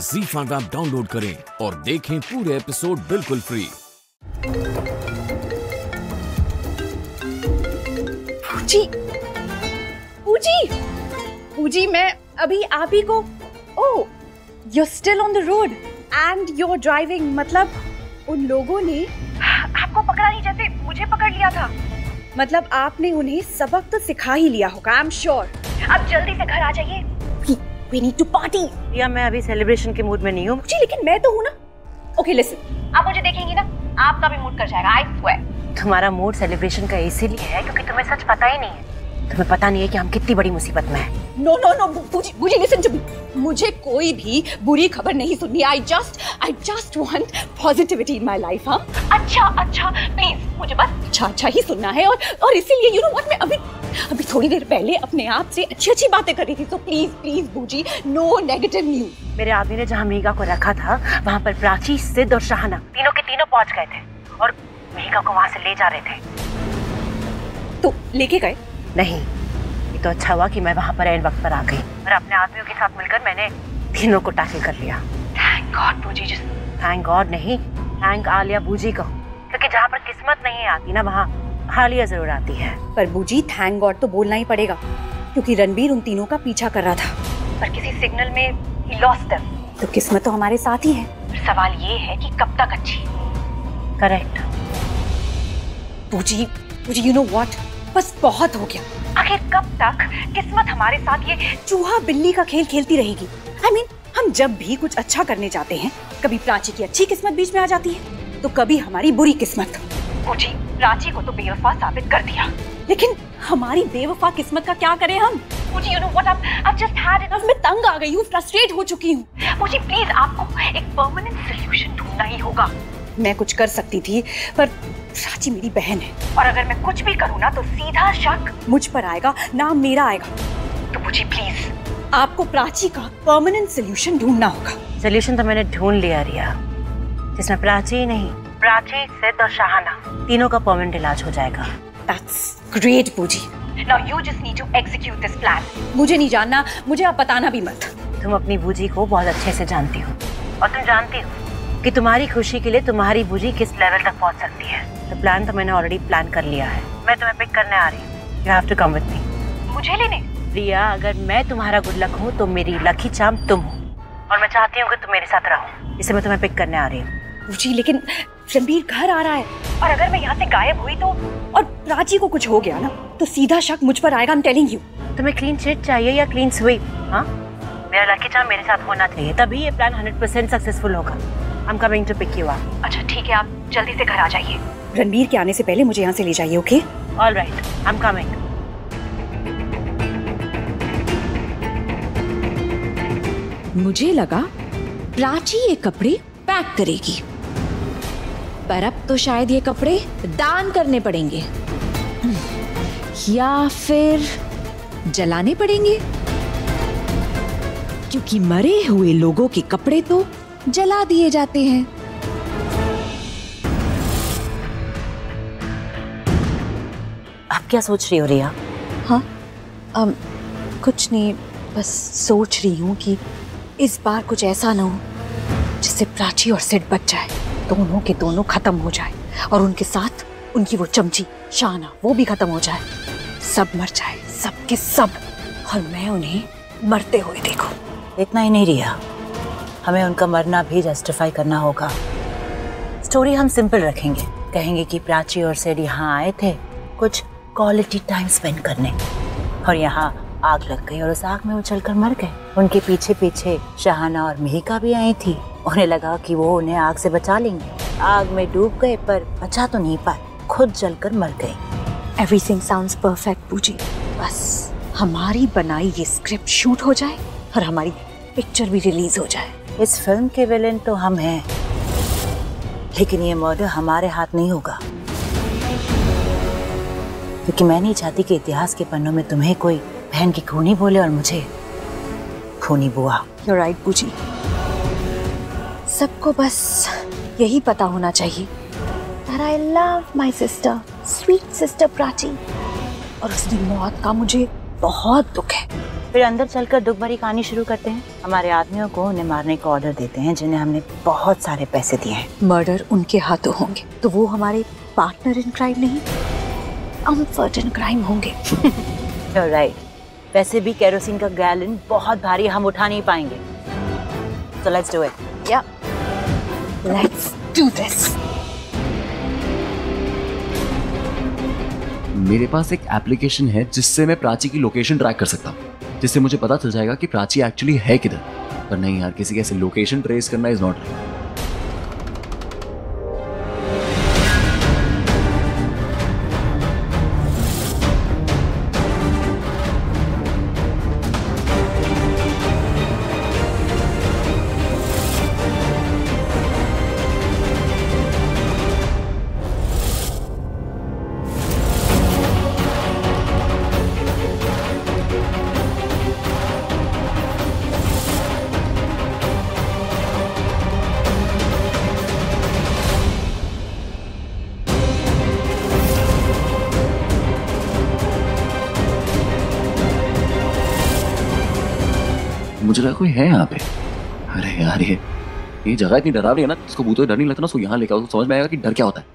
ZEE5 app download करें और देखें पूरे एपिसोड बिल्कुल फ्री। पूजी, मैं अभी आप ही को ओह, you're still on the road and you're driving, मतलब उन लोगों ने आपको पकड़ा नहीं जैसे मुझे पकड़ लिया था। मतलब आपने उन्हें सबक तो सिखा ही लिया होगा, आई एम श्योर। अब जल्दी से घर आ जाइए। We need to party। या मैं अभी सेलिब्रेशन के मूड में नहीं हूँ। जी लेकिन मैं तो हूँ ना। ओके लिसन, आप मुझे देखेंगी ना, आपका भी मूड कर जाएगा, आई स्वेयर। तुम्हारा मूड सेलिब्रेशन का इसीलिए है क्योंकि तुम्हें सच पता ही नहीं है। तुम्हें पता नहीं है कि हम कितनी बड़ी मुसीबत में हैं। नो नो नो पूजी लिसन टू मी। मुझे कोई भी बुरी खबर नहीं सुननी। I just want positivity in my life. हाँ अच्छा प्लीज मुझे बस अच्छा ही सुनना है। और इसीलिए यू नो व्हाट, मैं अभी थोड़ी देर पहले अपने आप से अच्छी बातें कर रही थी। तो प्लीज बूजी, नो नेगेटिव न्यूज। मेरे आदमी ने जहाँ मेघा को रखा था वहाँ पर प्राची, सिद्ध और शाहना तीनों के तीनों पहुँच गए थे और मेघा को वहाँ से ले जा रहे थे। तो लेके गए? नहीं, ये तो अच्छा हुआ कि मैं वहाँ पर ऐन वक्त पर आ गई और अपने आदमियों के साथ मिलकर मैंने तीनों को टैकल कर लिया। थैंक गॉड बूजी। थैंक गॉड नहीं, थैंक आलिया बूजी को, क्योंकि जहाँ पर किस्मत नहीं आती ना वहाँ आलिया जरूर आती है। पर बूजी थैंक गॉड तो बोलना ही पड़ेगा क्योंकि रणबीर उन तीनों का पीछा कर रहा था, पर किसी सिग्नल में ही लॉस्ट देम। तो किस्मत तो हमारे साथ ही है। सवाल ये है कि कब तक अच्छी। करेक्ट बूजी यू नो व्हाट, बस बहुत हो गया। आखिर कब तक किस्मत हमारे साथ ये चूहा बिल्ली का खेल खेलती रहेगी? I mean, हम जब भी कुछ अच्छा करने जाते हैं, कभी प्राची की अच्छी किस्मत बीच में आ जाती है तो कभी हमारी बुरी किस्मत। मुझे प्राची को तो बेवफा साबित कर दिया, लेकिन हमारी बेवफा किस्मत का क्या करें हम? मुझे you know what, I've just had enough। मैं तंग आ गई हूँ, फ्रस्ट्रेट हो चुकी हूँ। मुझे प्लीज आपको एक परमानेंट सॉल्यूशन ढूंढना ही होगा। मैं कुछ कर सकती थी पर प्राची मेरी बहन है और अगर मैं कुछ भी करूँ ना तो सीधा शक मुझ पर आएगा, नाम मेरा आएगा। तो मुझे प्लीज आपको प्राची का परमानेंट सॉल्यूशन ढूंढना होगा। सॉल्यूशन तो मैंने ढूंढ लिया रिया, जिसमें प्राची नहीं, प्राची, सिद्ध और शाहना तीनों का परमानेंट इलाज हो जाएगा। That's great बूजी। Now you just need to execute this plan। मुझे नहीं जानना, मुझे आप बताना भी मत। तुम अपनी बूजी को बहुत अच्छे से जानती हो और तुम जानती हो कि तुम्हारी खुशी के लिए तुम्हारी बूजी किस लेवल तक पहुंच सकती है। तो प्लान तो मैंने ऑलरेडी प्लान कर लिया है। मैं तुम्हें पिक करने आ रही हूँ। You have to come with me। मुझे लेने? रिया, अगर मैं तुम्हारा गुड लक हूँ तो मेरी लकी चार्म तुम हो और मैं चाहती हूँ कि तुम मेरे साथ रहो, इसलिए मैं तुम्हें पिक करने आ रही हूँ। बूजी लेकिन रणबीर घर आ रहा है और अगर मैं यहाँ से गायब हुई तो और प्राची को कुछ हो गया ना तो सीधा शक मुझ पर आएगा। I'm telling you। तुम्हें क्लीन चिट चाहिए या क्लीन स्वीप? हाँ, मेरा लकी चार्म मेरे साथ होना चाहिए, तभी ये प्लान 100% सक्सेसफुल होगा। I'm coming to pick you up। अच्छा ठीक है, आप जल्दी से घर आ जाइए। रणबीर के आने से पहले मुझे यहाँ से ले जाइए, okay? All right, I'm coming। मुझे लगा प्राची ये कपड़े पैक करेगी, पर अब तो शायद ये कपड़े दान करने पड़ेंगे या फिर जलाने पड़ेंगे, क्योंकि मरे हुए लोगों के कपड़े तो जला दिए जाते हैं। आप क्या सोच रही हो रिया? हाँ कुछ नहीं, बस सोच रही हूँ कि इस बार कुछ ऐसा ना हो जिससे प्राची और सिड बच जाए, दोनों के दोनों खत्म हो जाए और उनके साथ उनकी वो चमची शाना वो भी खत्म हो जाए, सब मर जाए, सब के सब, और मैं उन्हें मरते हुए देखूं। इतना ही नहीं रिया, हमें उनका मरना भी जस्टिफाई करना होगा। स्टोरी हम सिंपल रखेंगे, कहेंगे कि प्राची और सिड यहाँ आए थे कुछ क्वालिटी टाइम स्पेंड करने और यहाँ आग लग गई और उस आग में उछलकर मर गए। उनके पीछे पीछे शाहना और मेहिका भी आई थी, उन्हें लगा कि वो उन्हें आग से बचा लेंगे, आग में डूब गए पर बचा तो नहीं पाए, खुद जलकर मर गए। Everything sounds perfect बूजी, बस हमारी बनाई ये स्क्रिप्ट शूट हो जाए और हमारी पिक्चर भी रिलीज हो जाए। इस फिल्म के विलेन तो हम हैं, लेकिन ये मर्डर हमारे हाथ नहीं होगा, क्योंकि मैं नहीं चाहती कि इतिहास के पन्नों में तुम्हें कोई बहन की खूनी बोले और मुझे खूनी बुआ। You're right बूजी, सबको बस यही पता होना चाहिए that I love my sister, sweet sister Prachi, और उसकी मौत का मुझे बहुत दुख है। फिर अंदर चलकर दुख भरी कहानी शुरू करते हैं। हमारे आदमियों को उन्हें मारने का ऑर्डर देते हैं जिन्हें हमने बहुत सारे पैसे दिए हैं। मर्डर उनके हाथों होंगे तो वो हमारे पार्टनर इन क्राइम नहीं, कम्फर्ट इन क्राइम होंगे। You're right. वैसे भी केरोसिन का गैलन बहुत भारी, हम उठा नहीं पाएंगे। So let's do it. Yeah. Let's do this. मेरे पास एक एप्लीकेशन है जिससे मैं प्राची की लोकेशन ट्रैक कर सकता हूँ, जिससे मुझे पता चल जाएगा कि प्राची एक्चुअली है किधर। पर नहीं यार, किसी कैसे लोकेशन ट्रेस करना इज नॉट राइट। मुझे लगा कोई है यहाँ पे। अरे यार, ये जगह इतनी डरावनी है ना, इसको भूतों से डर नहीं लगता ना, उसको यहाँ लेकर आओ तो समझ में आएगा कि डर क्या होता है।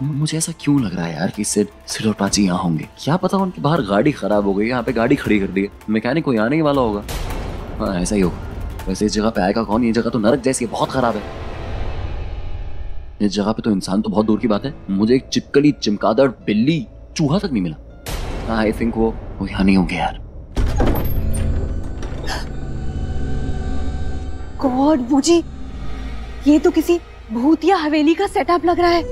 मुझे ऐसा क्यों लग रहा है यार कि सिड और प्राची यहाँ होंगे? क्या पता उनकी बाहर गाड़ी खराब हो गई, यहाँ पे गाड़ी खड़ी कर दी है, मैकेनिक कोई आने ही वाला होगा। हाँ, ऐसा ही होगा। वैसे इस जगह पे आएगा कौन? ये जगह तो नरक जैसी है, बहुत खराब है। इस जगह पे तो इंसान तो बहुत दूर की बात है, मुझे एक चिपकली, चमगादड़, बिल्ली, चूहा तक नहीं मिला। आई थिंक वो यहाँ नहीं होंगे यार। गॉड, मुझे ये तो किसी भूतिया हवेली का सेटअप लग रहा है।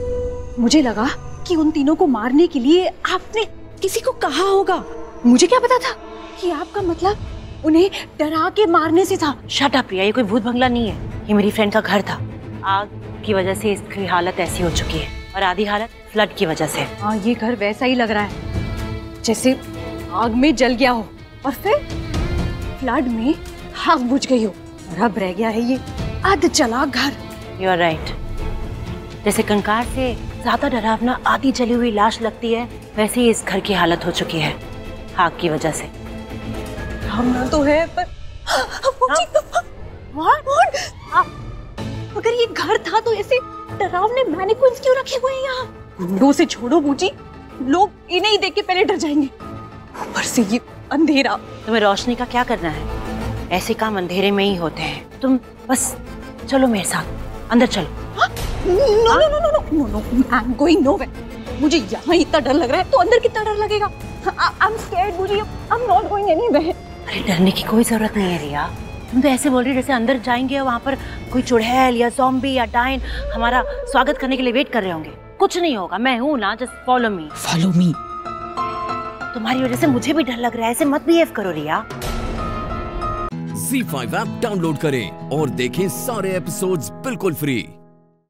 मुझे लगा कि उन तीनों को मारने के लिए आपने किसी को कहा होगा। मुझे क्या पता था कि आपका मतलब उन्हें डरा के मारने से था। शट अप प्रिया, ये कोई भूत बंगला नहीं है, ये मेरी फ्रेंड का घर था। आग की वजह से इसकी हालत ऐसी हो चुकी है और आधी हालत फ्लड की वजह से। हाँ, ये घर वैसा ही लग रहा है जैसे आग में जल गया हो और फिर फ्लड में आग बुझ गई हो और अब रह गया है ये अध जला घर। You are right. जैसे कंकाल से ज्यादा डरावना आधी जली हुई लाश लगती है, वैसे ही इस घर की हालत हो चुकी है आग की वजह से। डरावना तो है पर अगर ये घर था तो ऐसे डरावने मैनिक्विन्स क्यों रखे हुए हैं यहाँ? गुंडों से छोड़ो बूजी, लोग इन्हें ही देख के पहले डर जाएंगे, ऊपर से ये अंधेरा। तुम्हें रोशनी का क्या करना है? ऐसे काम अंधेरे में ही होते हैं। तुम बस चलो मेरे साथ, अंदर चलो। No no no no no no, I am going nowhere. मुझे यहाँ इतना डर लग रहा है तो अंदर कितना डर लगेगा? आई एम स्कैर्ड बूजी, I am not going anywhere. अरे डरने की कोई जरूरत नहीं है रिया, तुम तो ऐसे बोल रही जैसे अंदर जाएंगे और वहाँ पर कोई चुड़ैल या ज़ॉम्बी या डायन हमारा स्वागत करने के लिए वेट कर रहे होंगे। कुछ नहीं होगा, मैं हूँ ना, just follow me. Follow me? तुम्हारी वजह से मुझे भी डर लग रहा है, ऐसे मत बिहेव करो रिया। ZEE5 ऐप डाउनलोड करें और देखें सारे एपिसोड्स बिल्कुल फ्री।